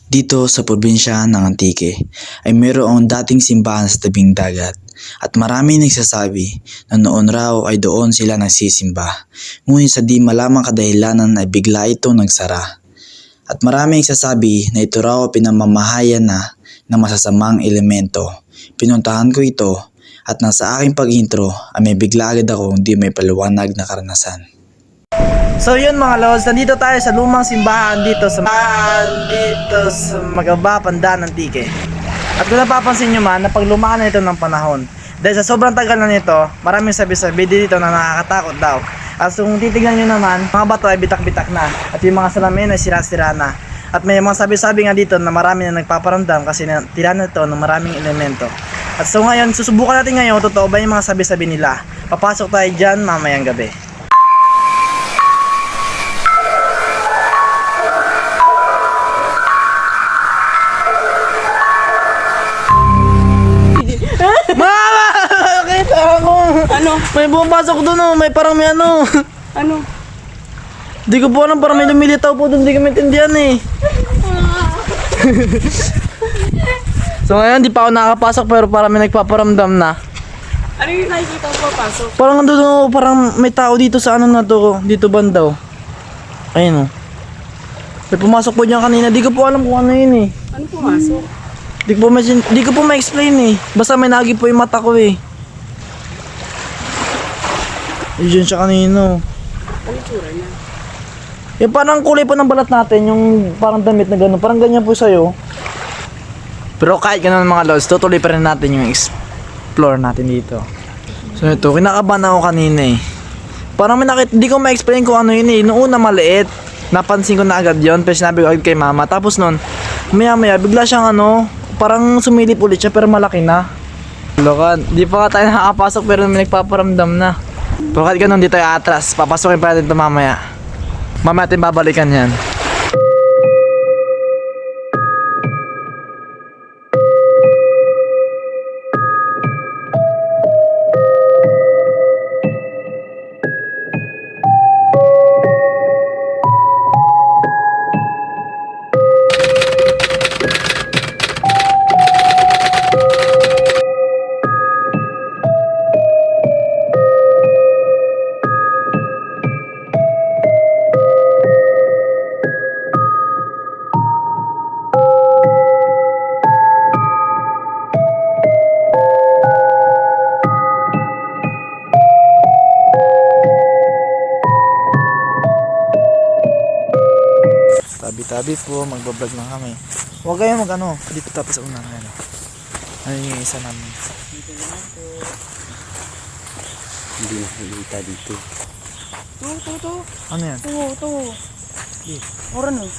Dito sa probinsya ng Antique ay mayroong dating simbahan sa tabing dagat at marami nagsasabi na noon raw ay doon sila nagsisimba. Ngunit sa di malamang kadahilanan ay bigla itong nagsara. At marami nagsasabi na ito raw pinamamahayan na ng masasamang elemento. Pinuntahan ko ito at nasa aking pag-intro ay may bigla agad akong di may paliwanag na karanasan. So yun mga lods, nandito tayo sa lumang simbahan dito sa Magaba, Pandan, Antique. At kung napapansin nyo man, napaglumaan na ito ng panahon. Dahil sa sobrang tagal na nito, maraming sabi-sabi dito na nakakatakot daw. At kung titignan nyo naman, mga bato ay bitak-bitak na. At yung mga salamin ay sira-sira na. At may mga sabi-sabi nga dito na marami na nagpaparamdam kasi tira na ito ng maraming elemento. At so ngayon, susubukan natin ngayon, totoo ba yung mga sabi-sabi nila. Papasok tayo dyan mamayang gabi. Mama! Nakita ako! Ano? May bumapasok doon oh, may parang may ano. Ano? Di ko po alam, parang may lumilitaw po doon, di ko maintindihan eh. So ngayon, di pa ako nakakapasok pero parang may nagpaparamdam na. Ano yung nakikita ko papasok? Parang nandun oh, parang may tao dito sa ano na to, dito bandaw. Ayun oh. May pumasok po dyan kanina, di ko po alam kung ano yun eh. Ano pumasok? Di ko po ma-explain eh. Basta may nagi po yung mata ko eh. Yun siya kanino. Ano tsura niya? Yung parang kulay po ng balat natin, yung parang damit na gano'n. Parang ganyan po sa'yo. Pero kahit gano'n mga lods, tutuloy pa rin natin yung explore natin dito. So ito, kinakabahan ako kanina eh. Parang may nakita, di ko ma-explain kung ano yun eh. Noong una maliit, napansin ko na agad yun. Pero sinabi ko agad kay mama. Tapos nun, maya bigla siyang ano, parang sumilip ulit siya pero malaki na. Lokan, di pa tayo nakakapasok pero may nagpaparamdam na. Pero kahit ganun, di tayo atras. Papasokin pa natin ito mamaya. Mamaya natin babalikan yan. Tabi-tabi po, magbablog lang kami. Huwag kayo mag-ano, dito tapos sa unang ano. Ano yung isa namin? Hindi nakikita dito. To. Ano yan? To. Oran no?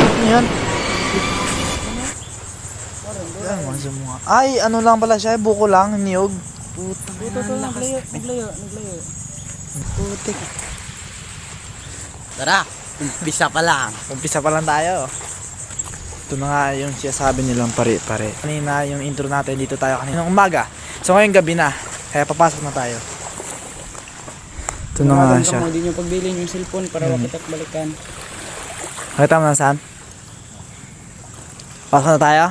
Ano yan? Yan, mga sumunga. Ay, ano lang pala siya, buko lang, niyog. To. Naglayo. Putik. Tara, umpisa pa lang. Umpisa pa lang tayo. Ito na nga yung sinasabi nilang pare-pare. Kanina yung intro natin, dito tayo kaninang umaga. So ngayon gabi na, kaya papasok na tayo. Ito na nga siya. Hindi nyo pagbilin yung cellphone para wakit at balikan. Nakita mo na saan? Pasok na tayo?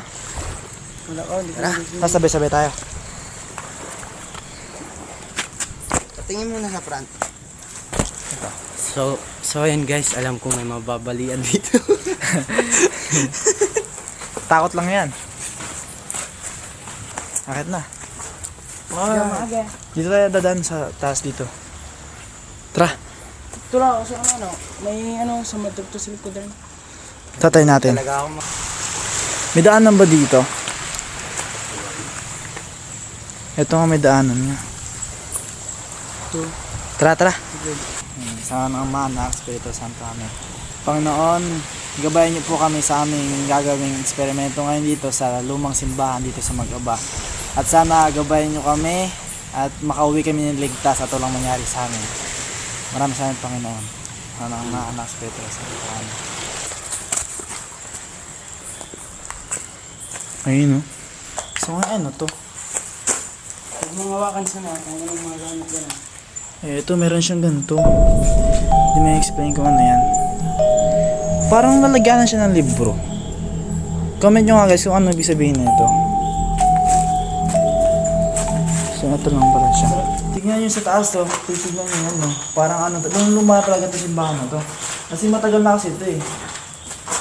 Wala ka, hindi ko. Sabay-sabay tayo. Tingin muna sa front. So ayan guys, alam ko may mababalian dito. Takot lang yan. Akit na. Maaga. Dito tayo dadaan sa taas dito. Tara, Ito lang, sa ano, may ano, sa madugto sa likod rin. tatay natin. Talaga ako May daanan ba dito? Ito nga may daanan nga. Tara. Sa mga anak, Espiritu Santo Amen. Panginoon, gabayan niyo po kami sa aming gagawing eksperimento ngayon dito sa lumang simbahan dito sa Magaba. At sana gabayan niyo kami at makauwi kami ng ligtas at walang mangyari sa amin. Maraming salamat Panginoon. Mga anak, Espiritu Santo Amen. Ayun o. So nga ano to? Huwag mong hawakan sana, kung anong mga gamit yan. Eh, ito meron siyang ganito. Hindi may explain kung ano yan. Parang lalagyanan siya ng libro. Comment nyo nga guys kung ano ibig sabihin nito. So ito lang pala siya. Tignan nyo sa taas to. Tignan nyo yan no. Parang ano to. Nung luma talaga ito simbahan na to. Kasi matagal na kasi ito eh.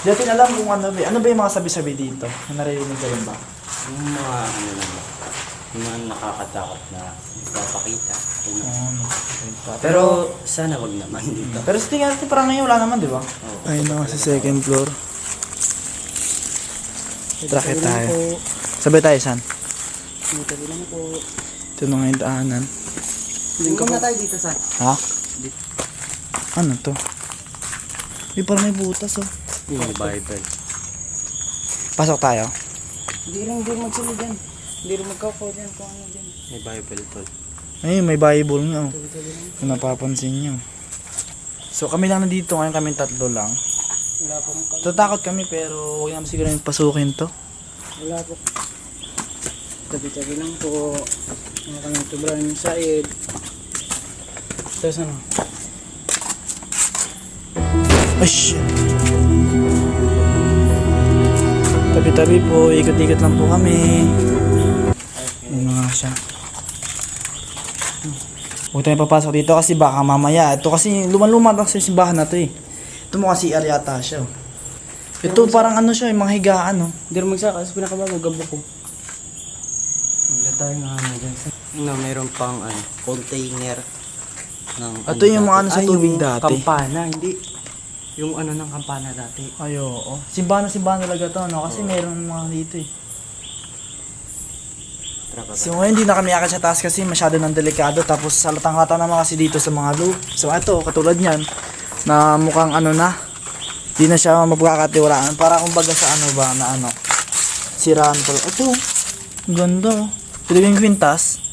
Di natin alam kung ano ba. Ano ba yung mga sabi-sabi dito? Na naririnig ka rin ba? Yung mga ano lang, yung mga nakakatakot na ipapakita. Pero sana wag naman dito. Pero sa tingin natin parang ngayon wala naman di ba? Ayun na sa second floor. Trakit tayo. Sabay tayo san? Dito lang po. Ito na nga yung daanan. Lingkod na tayo dito sa. Ha? Ano to? May parang may butas oh. Yung Bible. Pasok tayo. Hindi rin magsili dyan. Hindi rin magkakaw dyan kung ano dyan. May Bible tol. Ayun, may Bible nga oh. Kung napapansin nyo. So kami lang nandito ngayon, kami tatlo lang. Wala pong Tatakot kami pero huwag naman siguro yung pasukin to. Wala po. Tabi-tabi lang po. Mga kami tubulan yung said. Tapos ano? Ay shit. Tabi-tabi po, ikot-ikot lang po kami. Ayun nga siya. Huwag tayo papasok dito kasi baka mamaya. Ito kasi luman-luma kasi yung simbahan na to eh. Ito mo kasi aryata siya oh. Ito parang ano siya, yung mga higaan oh. Hindi rin magsaka kasi pinakabago gabo ko. Wala tayo nga ano dyan. No, meron pang container ng Ito yung mga ano sa tubig dati. Kampana, hindi. Yung ano ng kampana dati. Ay oo. Simbahan talaga to no? Kasi meron mga dito eh. So ngayon hindi na kami akit sa taas kasi masyado ng delikado. Tapos salatang-lata naman kasi dito sa mga loop. So ito, katulad niyan na mukhang ano na. Di na siya mapagkakatiwalaan. Para kumbaga sa ano ba na ano. Siraan pala. Ito, ang ganda oh. Pwede yung kwintas.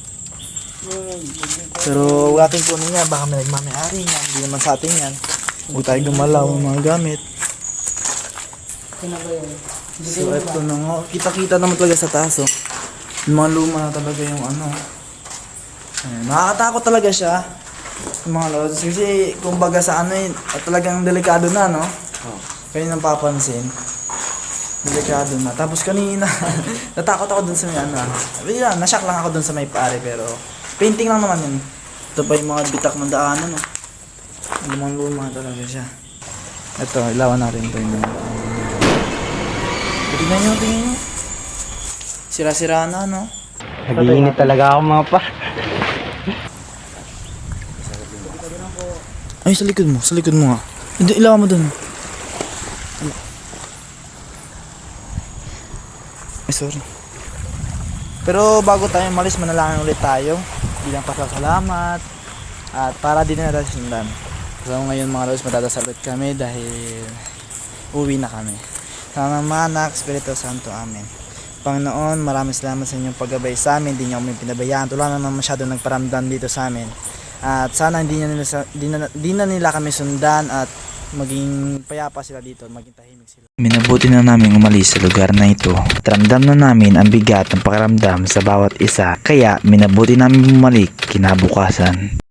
Pero wala tayong kunin niya. Baka may nagmamayari niya. Hindi naman sa atin yan. Huwag tayo gumalaw ng mga gamit. Ito na ba yun? So ito na nga. Kita-kita naman talaga sa taas oh. Yung mga luma na talaga yung ano. Ayan, nakakatakot talaga siya. Yung mga lods. Kasi kumbaga sa ano talagang delikado na no. Kaya nang papansin. Delikado na. Tapos kanina natakot ako dun sa may ano. Nashock lang ako dun sa may pare pero painting lang naman yun. Ito pa yung mga bitak ng daanan no. Lumang luma talaga siya. Ito, ilawan natin ito yung tingnan nyo. Sira-sira na, no? Nag-iinit talaga ako mga pa. Ay, sa likod mo nga. Hindi, ilawan mo dun. Ay, sorry. Pero bago tayo malis, manalangin ulit tayo. Bilang pasasalamat. At para din na natin sundan. So ngayon mga lods, madadasal ulit kami dahil uwi na kami. Sa Ama, Anak, Espiritu Santo. Amen. Panginoon, maraming salamat sa inyong paggabay sa amin. Hindi niyo kami pinabayaan. Tulad naman masyado nagparamdam dito sa amin. At sana di na nila kami sundan at maging payapa sila dito, maging tahimik sila. Minabuti na namin umalis sa lugar na ito. At ramdam na namin ang bigat ng pakiramdam sa bawat isa. Kaya minabuti namin bumalik kinabukasan.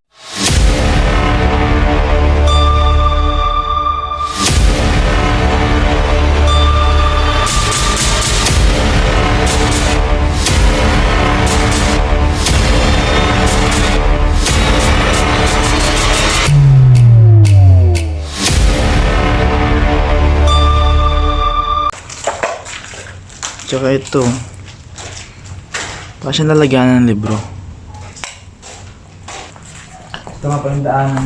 Tsaka ito. Baka siya lalagyan ng libro. Ito nga pa yung daanan.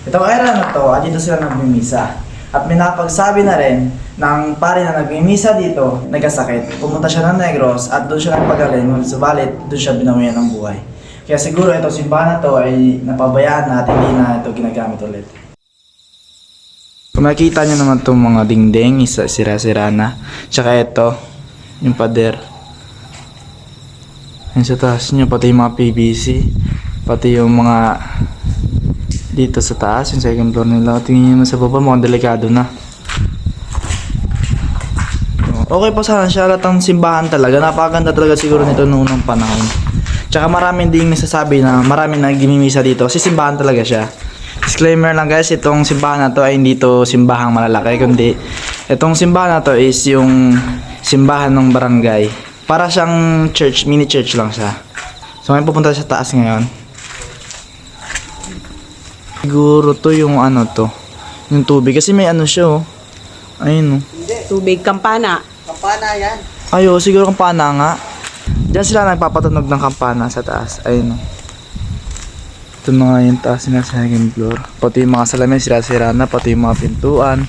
Ito era na to, dito sila nagmimisa. At may napagsabi na rin ng pare na nagmimisa dito, nagkasakit. Pumunta siya ng Negros at doon siya nagpagaling. Subalit, doon siya binawian ng buhay. Kaya siguro ito simbahan na to ay napabayaan na at hindi na ito ginagamit ulit. Kung makikita nyo naman itong mga dingding, sira-sira na. Tsaka ito, yung pader. Yan sa taas nyo, pati yung mga PVC. Pati yung mga dito sa taas, yung second floor nila. Tingnan nyo naman sa baba, mukhang delikado na. Okay pa sana siya, latang simbahan talaga. Napakaganda talaga siguro nito noong unang panahon. Tsaka maraming ding nasasabi na maraming nagmimisa dito kasi simbahan talaga siya. Disclaimer lang guys, itong simbahan na to ay hindi to simbahang malalaki, kundi itong simbahan na to is yung simbahan ng barangay. Para siyang church, mini church lang siya. So ngayon pupunta sa taas ngayon. Siguro to yung ano to, yung tubig kasi may ano siya oh. Ayun oh. Tubig, kampana. Kampana yan. Ayo, siguro kampana nga. Diyan sila nagpapatunog ng kampana sa taas. Ayun oh. Ito na nga yung taas nila sa second floor. Pati yung mga salamin sira-sira na, pati yung mga pintuan.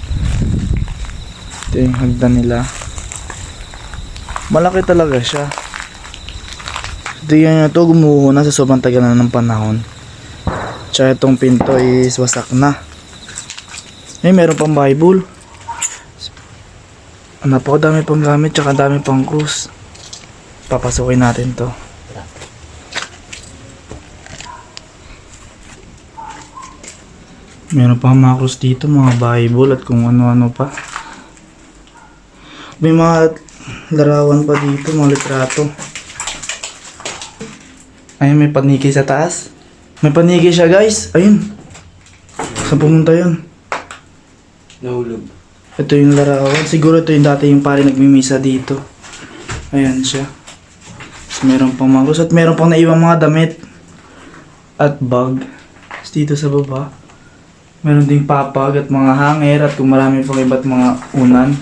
Ito yung hagdan nila. Malaki talaga siya. Tingnan nyo ito, gumuho na sa sobrang tagal na ng panahon. Tsaka itong pinto is wasak na. Meron pang Bible. Napakadami pang gamit, tsaka dami pang krus. Papasukin natin to. Meron pa mga krus dito, mga Bible at kung ano-ano pa. May mga larawan pa dito, mga litrato. Ayun, may paniki sa taas. May paniki siya guys. Ayun. Saan pumunta yun? Nahulog. Ito yung larawan. Siguro ito yung dati yung pare nagmimisa dito. Ayan siya. Tapos meron pang mga krus at meron pang naiwang mga damit. At bag. Tapos dito sa baba. Meron ding papag at mga hanger at kung marami pang iba't mga unan.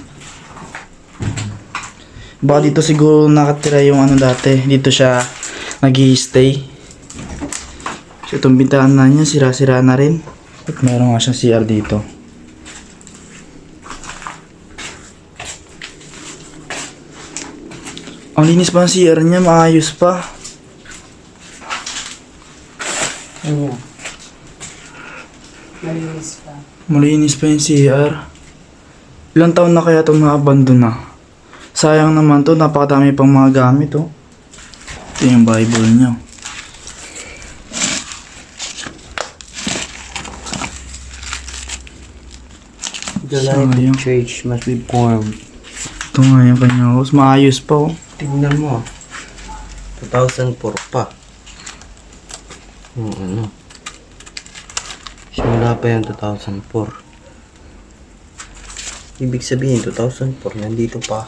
Baka dito siguro nakatira yung ano dati. Dito siya nag-i-stay. So itong bintahan na niya, sira-sira na rin. At meron nga siyang CR dito. Ang linis pa ng CR niya, maayos pa. Ayan. Malinis pa. Malinis pa yung CR. Ilang taon na kaya itong na-abandon na? Sayang naman to, napakadami pang mga gamit oh. Ito yung Bible niya. The light of church must be formed. Ito nga yung kanya house, maayos pa oh. Tingnan mo. 2004 pa. Ano? Simula pa yung 2004. Ibig sabihin, 2004, nandito pa.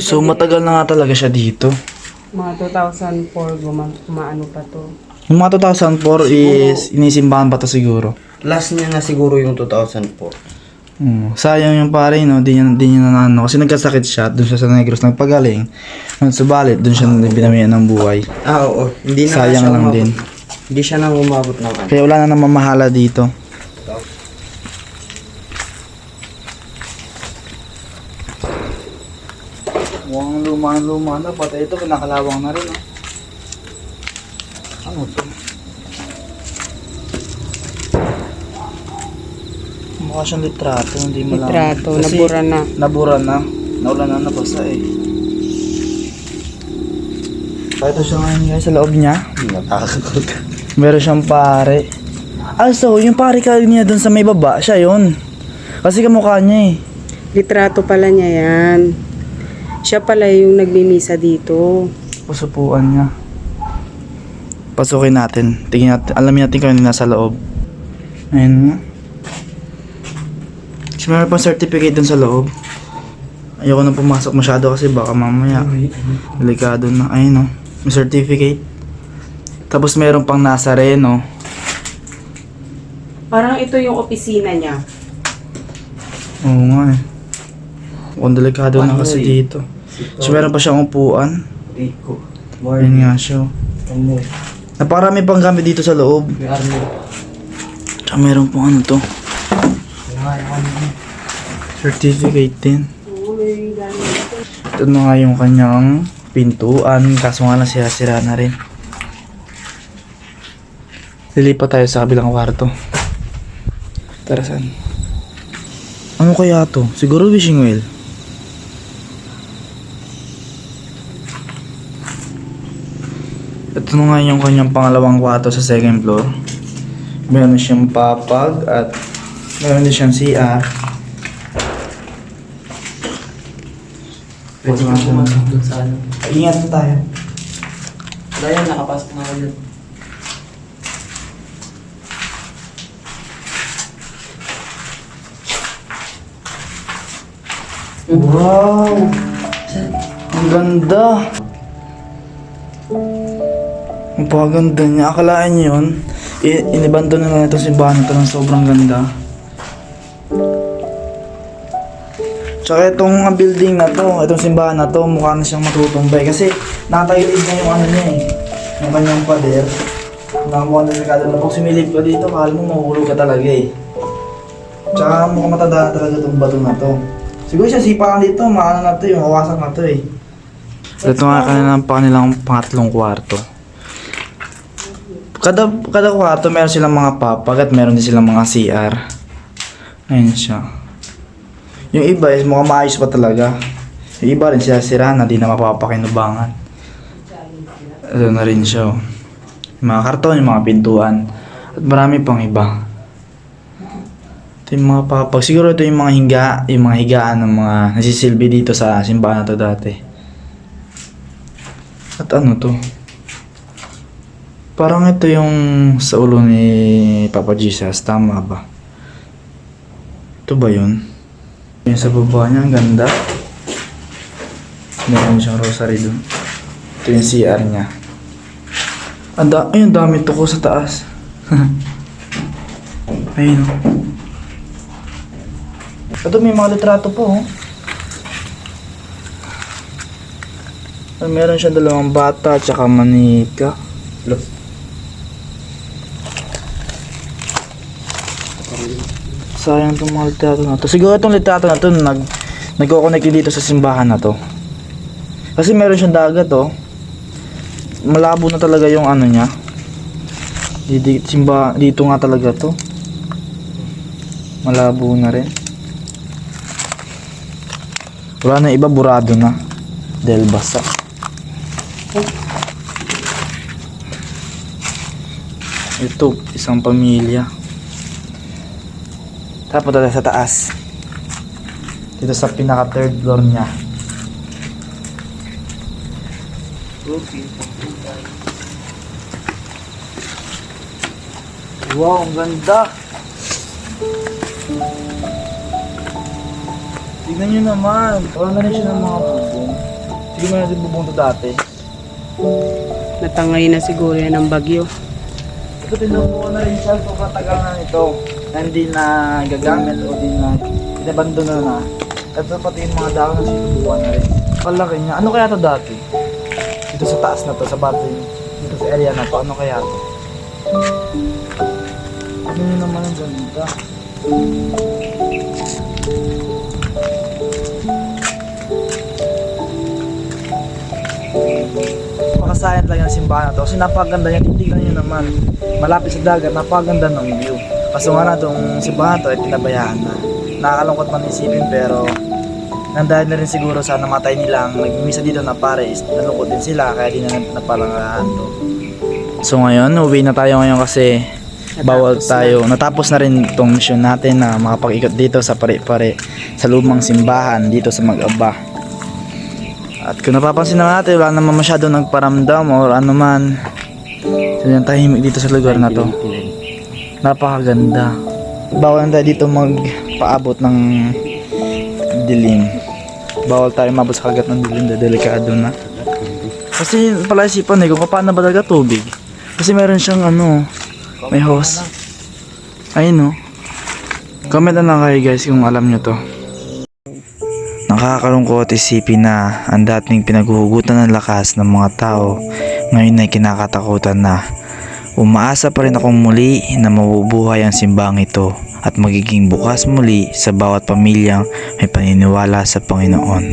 So matagal na nga talaga siya dito. Mga 2004, gumaano pa to. Yung mga 2004 is inisimbahan pa to siguro. Last niya na siguro yung 2004. Sayang yung pare no, di niya nanano. Kasi nagkasakit siya, dun siya sa Negros nagpagaling. Nung subalit, dun siya binamihan ng buhay. Oo. Hindi na Sayang siya lang umabot. din. Hindi siya nang umabot ng ano. Kaya wala na namamahala dito. Mukhang luma na, pati ito kinakalawang na rin. Ano to? Mukha siyang litrato, hindi mo lang. Litrato, Kasi nabura na. Nabura na. Naulan na, nabasa eh. Ito siya ngayon guys, sa loob niya. Nakakakot. Meron siyang pare. Ah, so, yung pare ka niya dun sa may baba, siya yun. Kasi kamukha niya eh. Litrato pala niya yan. Siya pala yung nagmimisa dito. Pasupuan niya. Pasukin natin. Tingnan natin. Alamin natin kung ano nasa loob. Ayun nga. Kasi meron pang certificate dun sa loob. Ayoko na pumasok masyado kasi baka mamaya. Delikado na. Ayun o. May certificate. Tapos meron pang Nazareno. Parang ito yung opisina niya. Oo nga eh. Mukhang delikado na kasi dito. So meron pa siyang upuan. Rico. Ayun nga siya. Ano? Napakarami pang gamit dito sa loob. May armor. Tsaka meron pang ano to. Certificate din. Ito na nga yung kanyang pintuan. Kaso nga lang sira-sira na rin. Lilipat tayo sa kabilang kwarto. Tara saan? Ano kaya to? Siguro wishing well. Ito na nga yung kanyang pangalawang kwarto sa second floor. Meron siyang papag at meron din siyang CR. Pwede ka pumasok dun sa ano. Ingat na tayo. Dayan, nakapasok na ako dun. Wow! Ang ganda! Ang paganda niya. Akalaan niyo yun. Inibando na lang itong simbahan ito ng sobrang ganda. Tsaka itong building na to, itong simbahan na to, mukha na siyang matutumbay. Kasi nakatagilid na yung ano niya eh. Yung kanyang pader. Nakamuha na delikado na pag sumilip ka dito, kahal mo mahulog ka talaga eh. Tsaka mukhang matanda na talaga itong bato na to. Siguro siya sipakan dito, maano na to, yung hawasan na to eh. Ito nga kanilang pangatlong kwarto. Kada kwarto meron silang mga papag at meron din silang mga CR. Ayun siya. Yung iba is mukhang maayos pa talaga. Yung iba rin siya sira na di na mapapakinubangan. Ito na rin siya. Oh. Yung mga karton, yung mga pintuan. At marami pang iba. Ito yung mga papag. Siguro ito yung mga higaan ng mga nasisilbi dito sa simbahan na to dati. At ano to? Parang ito yung sa ulo ni Papa Jesus. Tama ba? Ito ba yun? Yung sa baba niya, ang ganda. Meron siyang rosary dun. Ito yung CR niya. Ayun, dami to ko sa taas. Ayun. Ito may mga litrato po. Oh. Meron siyang dalawang bata at saka manika. Look. Sayang itong mga litrato na to. Siguro itong litrato na to nagko-connect dito sa simbahan na to. Kasi meron siyang dagat oh. Malabo na talaga yung ano niya. Dito nga talaga to. Malabo na rin. Wala na iba, burado na. Dahil basa. Ito, isang pamilya. Tapos tayo sa taas. Dito sa pinaka third floor niya. Wow, ang ganda. Tignan nyo naman. Wala na rin siya ng mga bubong. Sige mo natin bubong to dati. Natangay na siguro yan ng bagyo. Ito tinubuo na rin siya. So katagal na nito. Hindi na gagamit o di na inabandona na. Ito pati yung mga dahon na sinubuan na rin. Palaki niya. Ano kaya to dati? Dito sa taas na to, sa bati. Dito sa area na to. Ano kaya to? Ano nyo naman ang ganda. Makasayang talaga ng simbahan na to. Kasi napakaganda niya. Titignan nyo naman. Malapit sa dagat. Napakaganda ng view. Kaso nga na itong simbahan to ay pinabayaan na. Nakakalungkot man isipin pero nandahil na rin siguro sa namatay nilang nagmimisa dito na pare is nalungkot din sila kaya di na napalangahan to. So ngayon, uwi na tayo ngayon kasi bawal tayo. Natapos na rin itong mission natin na makapag-ikot dito sa pare-pare sa lumang simbahan dito sa Mag-aba. At kung napapansin naman natin, wala naman masyado nagparamdam or ano man. So yan, tahimik dito sa lugar na to. Napakaganda. Bawal na tayo dito magpaabot ng dilim. Bawal tayo mabot sa kagat ng dilim, delikado na. Kasi pala isipan eh, kung paano ba talaga tubig. Kasi meron siyang ano, may hose. Ayun oh. Comment na lang kayo guys kung alam nyo to. Nakakalungkot isipin na ang dating pinaghuhugutan ng lakas ng mga tao ngayon ay kinakatakutan na. Umaasa pa rin akong muli na mabubuhay ang simbahang ito at magiging bukas muli sa bawat pamilyang may paniniwala sa Panginoon.